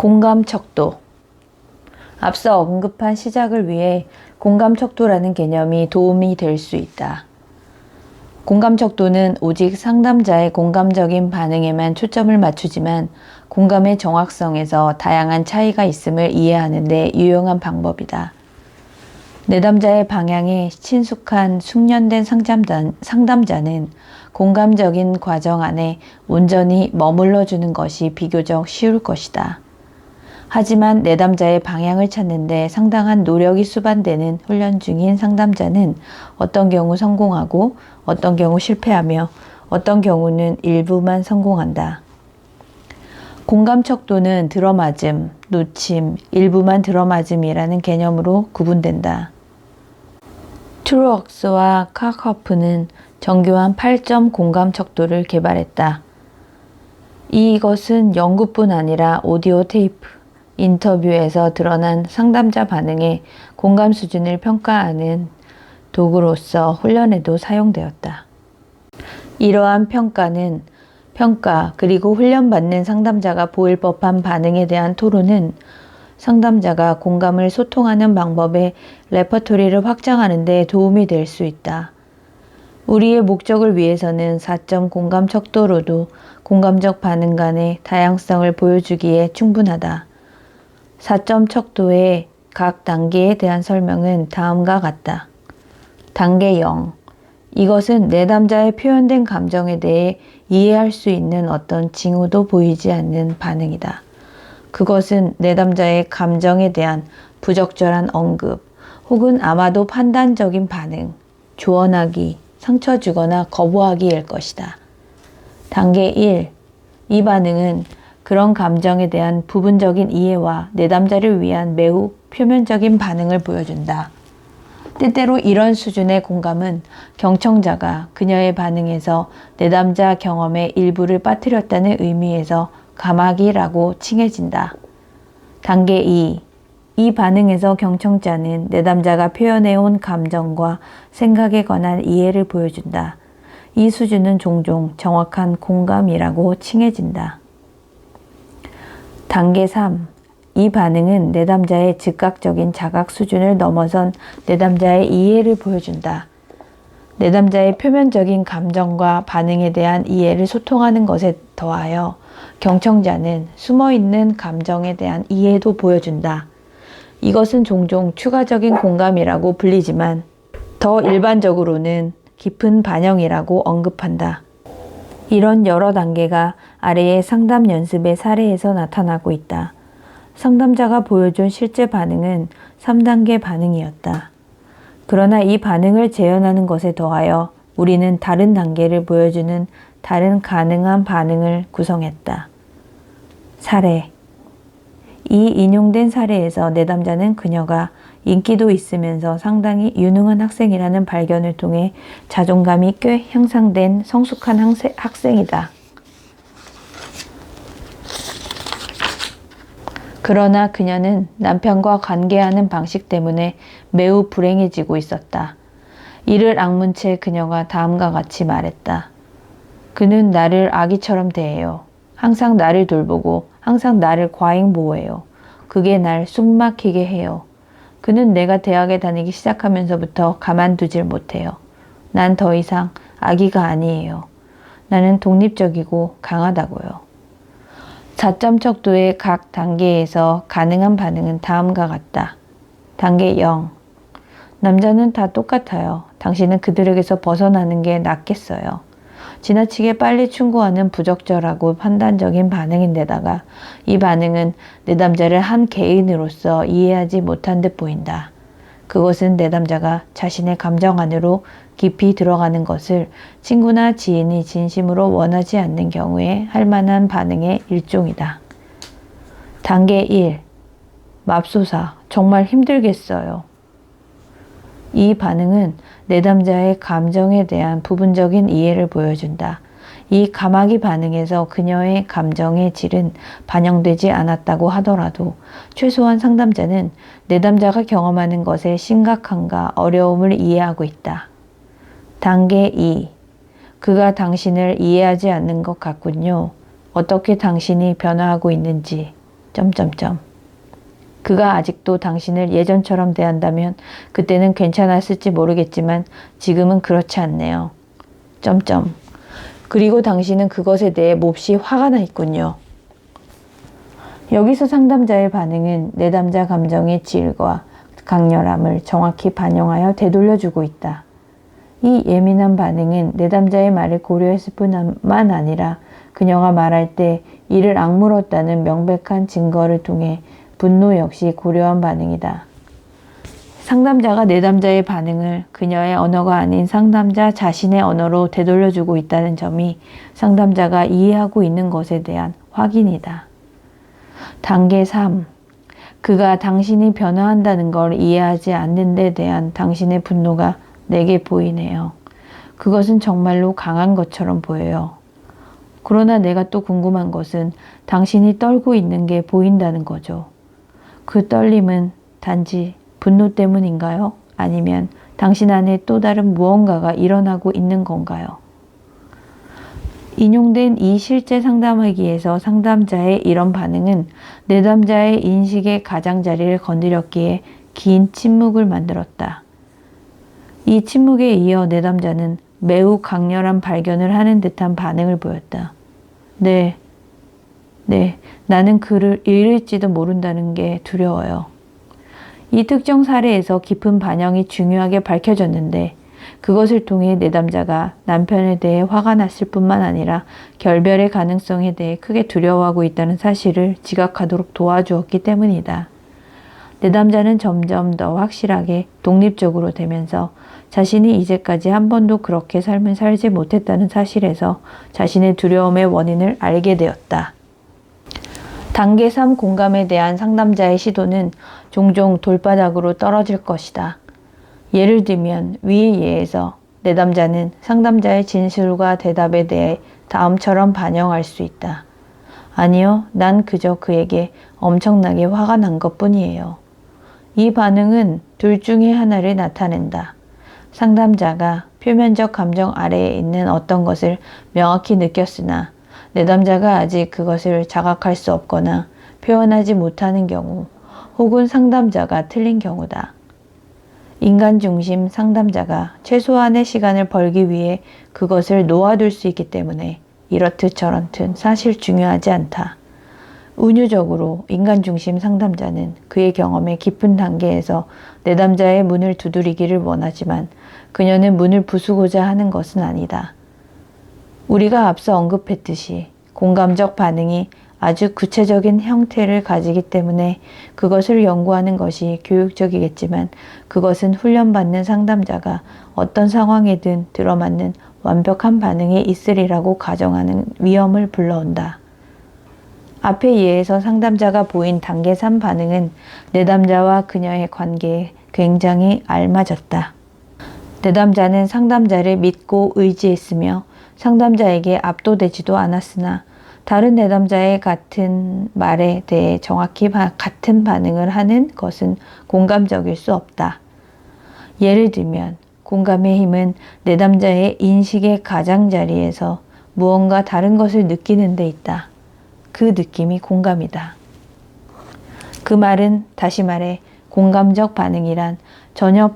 공감척도. 앞서 언급한 시작을 위해 공감척도라는 개념이 도움이 될 수 있다. 공감척도는 오직 상담자의 공감적인 반응에만 초점을 맞추지만 공감의 정확성에서 다양한 차이가 있음을 이해하는 데 유용한 방법이다. 내담자의 방향에 친숙한 숙련된 상담자는 공감적인 과정 안에 온전히 머물러 주는 것이 비교적 쉬울 것이다. 하지만 내담자의 방향을 찾는데 상당한 노력이 수반되는 훈련 중인 상담자는 어떤 경우 성공하고 어떤 경우 실패하며 어떤 경우는 일부만 성공한다. 공감척도는 들어맞음, 놓침, 일부만 들어맞음이라는 개념으로 구분된다. 트루억스와 카커프는 정교한 8점 공감척도를 개발했다. 이것은 연구뿐 아니라 오디오 테이프, 인터뷰에서 드러난 상담자 반응의 공감 수준을 평가하는 도구로서 훈련에도 사용되었다. 이러한 평가 그리고 훈련받는 상담자가 보일 법한 반응에 대한 토론은 상담자가 공감을 소통하는 방법의 레퍼토리를 확장하는 데 도움이 될 수 있다. 우리의 목적을 위해서는 4점 공감 척도로도 공감적 반응 간의 다양성을 보여주기에 충분하다. 4점 척도의 각 단계에 대한 설명은 다음과 같다. 단계 0. 이것은 내담자의 표현된 감정에 대해 이해할 수 있는 어떤 징후도 보이지 않는 반응이다. 그것은 내담자의 감정에 대한 부적절한 언급 혹은 아마도 판단적인 반응, 조언하기, 상처 주거나 거부하기일 것이다. 단계 1. 이 반응은 그런 감정에 대한 부분적인 이해와 내담자를 위한 매우 표면적인 반응을 보여준다. 때때로 이런 수준의 공감은 경청자가 그녀의 반응에서 내담자 경험의 일부를 빠뜨렸다는 의미에서 감하기라고 칭해진다. 단계 2. 이 반응에서 경청자는 내담자가 표현해온 감정과 생각에 관한 이해를 보여준다. 이 수준은 종종 정확한 공감이라고 칭해진다. 단계 3. 이 반응은 내담자의 즉각적인 자각 수준을 넘어선 내담자의 이해를 보여준다. 내담자의 표면적인 감정과 반응에 대한 이해를 소통하는 것에 더하여 경청자는 숨어있는 감정에 대한 이해도 보여준다. 이것은 종종 추가적인 공감이라고 불리지만 더 일반적으로는 깊은 반영이라고 언급한다. 이런 여러 단계가 아래의 상담 연습의 사례에서 나타나고 있다. 상담자가 보여준 실제 반응은 3단계 반응이었다. 그러나 이 반응을 재현하는 것에 더하여 우리는 다른 단계를 보여주는 다른 가능한 반응을 구성했다. 사례. 이 인용된 사례에서 내담자는 그녀가 인기도 있으면서 상당히 유능한 학생이라는 발견을 통해 자존감이 꽤 향상된 성숙한 학생이다. 그러나 그녀는 남편과 관계하는 방식 때문에 매우 불행해지고 있었다. 이를 악문 채 그녀가 다음과 같이 말했다. 그는 나를 아기처럼 대해요. 항상 나를 돌보고 항상 나를 과잉 보호해요. 그게 날 숨막히게 해요. 그는 내가 대학에 다니기 시작하면서부터 가만두질 못해요. 난 더 이상 아기가 아니에요. 나는 독립적이고 강하다고요. 4점 척도의 각 단계에서 가능한 반응은 다음과 같다. 단계 0. 남자는 다 똑같아요. 당신은 그들에게서 벗어나는 게 낫겠어요. 지나치게 빨리 충고하는 부적절하고 판단적인 반응인데다가 이 반응은 내담자를 한 개인으로서 이해하지 못한 듯 보인다. 그것은 내담자가 자신의 감정 안으로 깊이 들어가는 것을 친구나 지인이 진심으로 원하지 않는 경우에 할 만한 반응의 일종이다. 단계 1. 맙소사, 정말 힘들겠어요. 이 반응은 내담자의 감정에 대한 부분적인 이해를 보여준다. 이 감하기 반응에서 그녀의 감정의 질은 반영되지 않았다고 하더라도 최소한 상담자는 내담자가 경험하는 것의 심각함과 어려움을 이해하고 있다. 단계 2. 그가 당신을 이해하지 않는 것 같군요. 어떻게 당신이 변화하고 있는지. 점점점. 그가 아직도 당신을 예전처럼 대한다면 그때는 괜찮았을지 모르겠지만 지금은 그렇지 않네요. 점점. 그리고 당신은 그것에 대해 몹시 화가 나 있군요. 여기서 상담자의 반응은 내담자 감정의 질과 강렬함을 정확히 반영하여 되돌려주고 있다. 이 예민한 반응은 내담자의 말을 고려했을 뿐만 아니라 그녀가 말할 때 이를 악물었다는 명백한 증거를 통해 분노 역시 고려한 반응이다. 상담자가 내담자의 반응을 그녀의 언어가 아닌 상담자 자신의 언어로 되돌려주고 있다는 점이 상담자가 이해하고 있는 것에 대한 확인이다. 단계 3. 그가 당신이 변화한다는 걸 이해하지 않는 데 대한 당신의 분노가 내게 보이네요. 그것은 정말로 강한 것처럼 보여요. 그러나 내가 또 궁금한 것은 당신이 떨고 있는 게 보인다는 거죠. 그 떨림은 단지 분노 때문인가요? 아니면 당신 안에 또 다른 무언가가 일어나고 있는 건가요? 인용된 이 실제 상담하기에서 상담자의 이런 반응은 내담자의 인식의 가장자리를 건드렸기에 긴 침묵을 만들었다. 이 침묵에 이어 내담자는 매우 강렬한 발견을 하는 듯한 반응을 보였다. 네, 나는 그를 잃을지도 모른다는 게 두려워요. 이 특정 사례에서 깊은 반영이 중요하게 밝혀졌는데 그것을 통해 내담자가 남편에 대해 화가 났을 뿐만 아니라 결별의 가능성에 대해 크게 두려워하고 있다는 사실을 지각하도록 도와주었기 때문이다. 내담자는 점점 더 확실하게 독립적으로 되면서 자신이 이제까지 한 번도 그렇게 삶을 살지 못했다는 사실에서 자신의 두려움의 원인을 알게 되었다. 단계 3 공감에 대한 상담자의 시도는 종종 돌바닥으로 떨어질 것이다. 예를 들면 위의 예에서 내담자는 상담자의 진술과 대답에 대해 다음처럼 반영할 수 있다. 아니요, 난 그저 그에게 엄청나게 화가 난 것뿐이에요. 이 반응은 둘 중에 하나를 나타낸다. 상담자가 표면적 감정 아래에 있는 어떤 것을 명확히 느꼈으나 내담자가 아직 그것을 자각할 수 없거나 표현하지 못하는 경우, 혹은 상담자가 틀린 경우다. 인간 중심 상담자가 최소한의 시간을 벌기 위해 그것을 놓아둘 수 있기 때문에 이렇듯 저렇듯 사실 중요하지 않다. 운유적으로 인간 중심 상담자는 그의 경험의 깊은 단계에서 내담자의 문을 두드리기를 원하지만 그녀는 문을 부수고자 하는 것은 아니다. 우리가 앞서 언급했듯이 공감적 반응이 아주 구체적인 형태를 가지기 때문에 그것을 연구하는 것이 교육적이겠지만 그것은 훈련받는 상담자가 어떤 상황에든 들어맞는 완벽한 반응이 있으리라고 가정하는 위험을 불러온다. 앞의 예에서 상담자가 보인 단계 3 반응은 내담자와 그녀의 관계에 굉장히 알맞았다. 내담자는 상담자를 믿고 의지했으며 상담자에게 압도되지도 않았으나 다른 내담자의 같은 말에 대해 정확히 같은 반응을 하는 것은 공감적일 수 없다. 예를 들면 공감의 힘은 내담자의 인식의 가장자리에서 무언가 다른 것을 느끼는 데 있다. 그 느낌이 공감이다. 그 말은 다시 말해 공감적 반응이란 전혀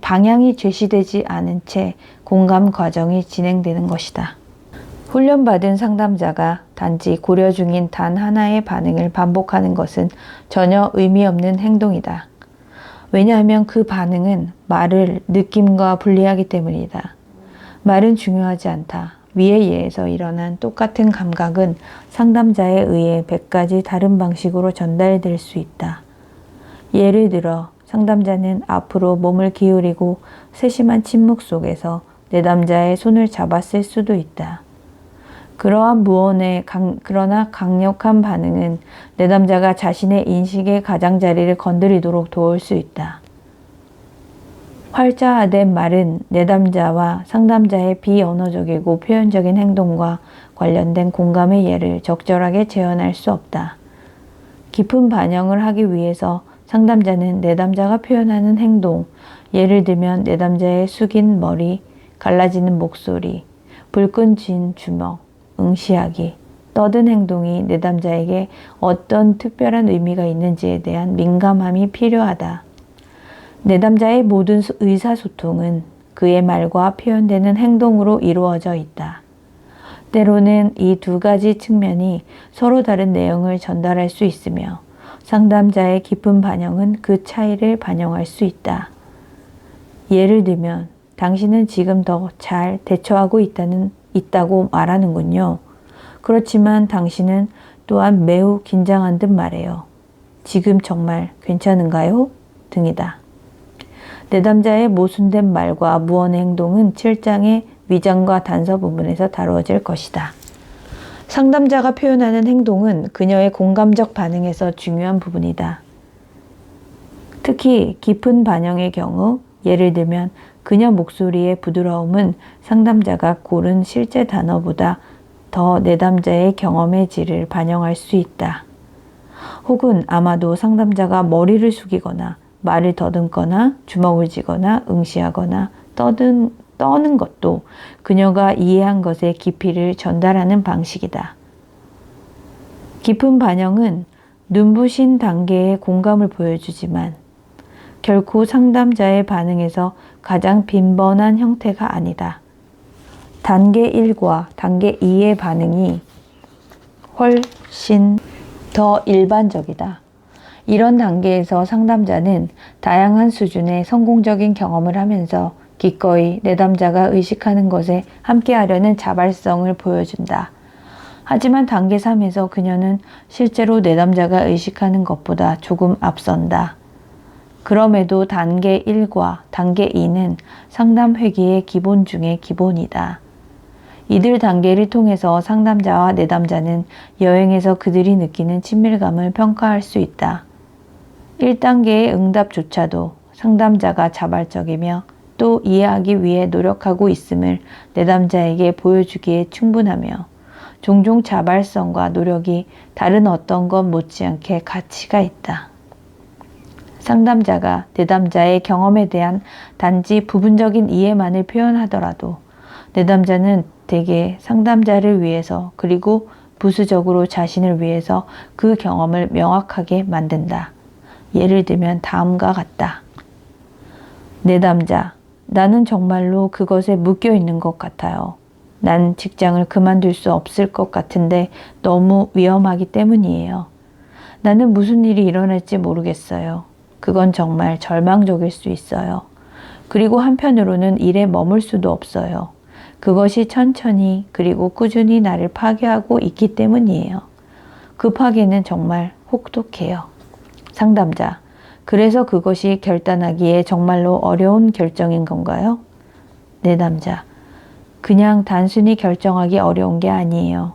방향이 제시되지 않은 채 공감 과정이 진행되는 것이다. 훈련받은 상담자가 단지 고려 중인 단 하나의 반응을 반복하는 것은 전혀 의미 없는 행동이다. 왜냐하면 그 반응은 말을 느낌과 분리하기 때문이다. 말은 중요하지 않다. 위의 예에서 일어난 똑같은 감각은 상담자에 의해 100가지 다른 방식으로 전달될 수 있다. 예를 들어 상담자는 앞으로 몸을 기울이고 세심한 침묵 속에서 내담자의 손을 잡았을 수도 있다. 그러한 그러나 강력한 반응은 내담자가 자신의 인식의 가장자리를 건드리도록 도울 수 있다. 활자화된 말은 내담자와 상담자의 비언어적이고 표현적인 행동과 관련된 공감의 예를 적절하게 재현할 수 없다. 깊은 반영을 하기 위해서 상담자는 내담자가 표현하는 행동, 예를 들면 내담자의 숙인 머리, 갈라지는 목소리, 불끈 쥔 주먹, 응시하기, 떠든 행동이 내담자에게 어떤 특별한 의미가 있는지에 대한 민감함이 필요하다. 내담자의 모든 의사소통은 그의 말과 표현되는 행동으로 이루어져 있다. 때로는 이 두 가지 측면이 서로 다른 내용을 전달할 수 있으며 상담자의 깊은 반영은 그 차이를 반영할 수 있다. 예를 들면 당신은 지금 더 잘 대처하고 있다고 말하는군요. 그렇지만 당신은 또한 매우 긴장한 듯 말해요. 지금 정말 괜찮은가요? 등이다. 내담자의 모순된 말과 무언의 행동은 7장의 위장과 단서 부분에서 다루어질 것이다. 상담자가 표현하는 행동은 그녀의 공감적 반응에서 중요한 부분이다. 특히 깊은 반영의 경우, 예를 들면 그녀 목소리의 부드러움은 상담자가 고른 실제 단어보다 더 내담자의 경험의 질을 반영할 수 있다. 혹은 아마도 상담자가 머리를 숙이거나 말을 더듬거나 주먹을 쥐거나 응시하거나 떠는 것도 그녀가 이해한 것의 깊이를 전달하는 방식이다. 깊은 반영은 눈부신 단계의 공감을 보여주지만 결코 상담자의 반응에서 가장 빈번한 형태가 아니다. 단계 1과 단계 2의 반응이 훨씬 더 일반적이다. 이런 단계에서 상담자는 다양한 수준의 성공적인 경험을 하면서 기꺼이 내담자가 의식하는 것에 함께하려는 자발성을 보여준다. 하지만 단계 3에서 그녀는 실제로 내담자가 의식하는 것보다 조금 앞선다. 그럼에도 단계 1과 단계 2는 상담 회기의 기본 중의 기본이다. 이들 단계를 통해서 상담자와 내담자는 여행에서 그들이 느끼는 친밀감을 평가할 수 있다. 1단계의 응답조차도 상담자가 자발적이며 또 이해하기 위해 노력하고 있음을 내담자에게 보여주기에 충분하며 종종 자발성과 노력이 다른 어떤 것 못지않게 가치가 있다. 상담자가 내담자의 경험에 대한 단지 부분적인 이해만을 표현하더라도 내담자는 대개 상담자를 위해서 그리고 부수적으로 자신을 위해서 그 경험을 명확하게 만든다. 예를 들면 다음과 같다. 내담자, 나는 정말로 그것에 묶여 있는 것 같아요. 난 직장을 그만둘 수 없을 것 같은데 너무 위험하기 때문이에요. 나는 무슨 일이 일어날지 모르겠어요. 그건 정말 절망적일 수 있어요. 그리고 한편으로는 일에 머물 수도 없어요. 그것이 천천히 그리고 꾸준히 나를 파괴하고 있기 때문이에요. 그 파괴는 정말 혹독해요. 상담자, 그래서 그것이 결단하기에 정말로 어려운 결정인 건가요? 내담자, 그냥 단순히 결정하기 어려운 게 아니에요.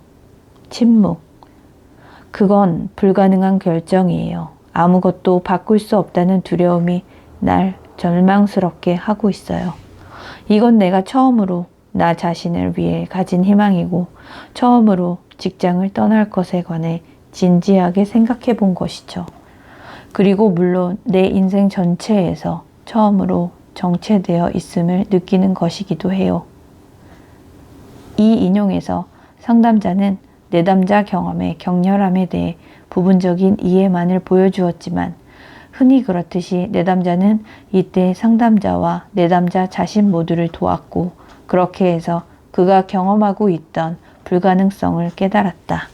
침묵, 그건 불가능한 결정이에요. 아무것도 바꿀 수 없다는 두려움이 날 절망스럽게 하고 있어요. 이건 내가 처음으로 나 자신을 위해 가진 희망이고 처음으로 직장을 떠날 것에 관해 진지하게 생각해 본 것이죠. 그리고 물론 내 인생 전체에서 처음으로 정체되어 있음을 느끼는 것이기도 해요. 이 인용에서 상담자는 내담자 경험의 격렬함에 대해 부분적인 이해만을 보여주었지만 흔히 그렇듯이 내담자는 이때 상담자와 내담자 자신 모두를 도왔고 그렇게 해서 그가 경험하고 있던 불가능성을 깨달았다.